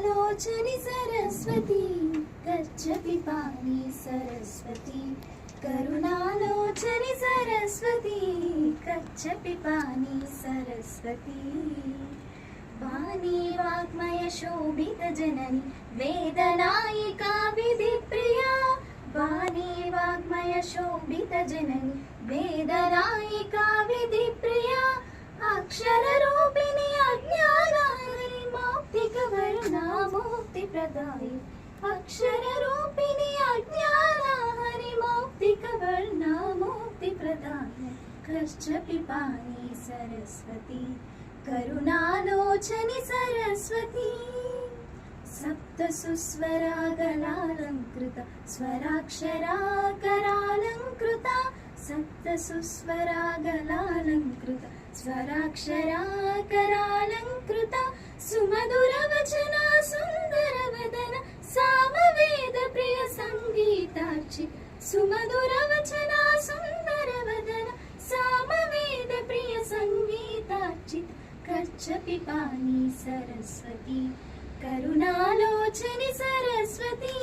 करुणालोचनि सरस्वती गच्छति पाणि सरस्वती करुणालोचनि सरस्वती गच्छति पाणि सरस्वती वाणी वाग्मय शोभित जननी वेदनायिका विधिप्रिया वाणी वाग्मय शोभित जननी वेदनायिका विधिप्रिया अक्षररूपिणी अज्ञानानि मौक्तिकवर्णामुक्तिप्रदायि अक्षररूपिणी अज्ञानानि मौक्तिकवर्णामुक्तिप्रदायि गच्छति पाणि सरस्वती करुणालोचनि सरस्वती सप्तसुस्वरागलालङ्कृता स्वराक्षराकरालङ्कृता सप्तसुस्वरागलालङ्कृता स्वराक्षराकरालङ्कृता सुमधुरवचना सुन्दरवदन सामवेदप्रिय सङ्गीतार्चित सुमधुरवचना सुन्दरवदन सामवेदप्रिय सङ्गीतार्चित गच्छति पाणि सरस्वती करुणालोचनि सरस्वती।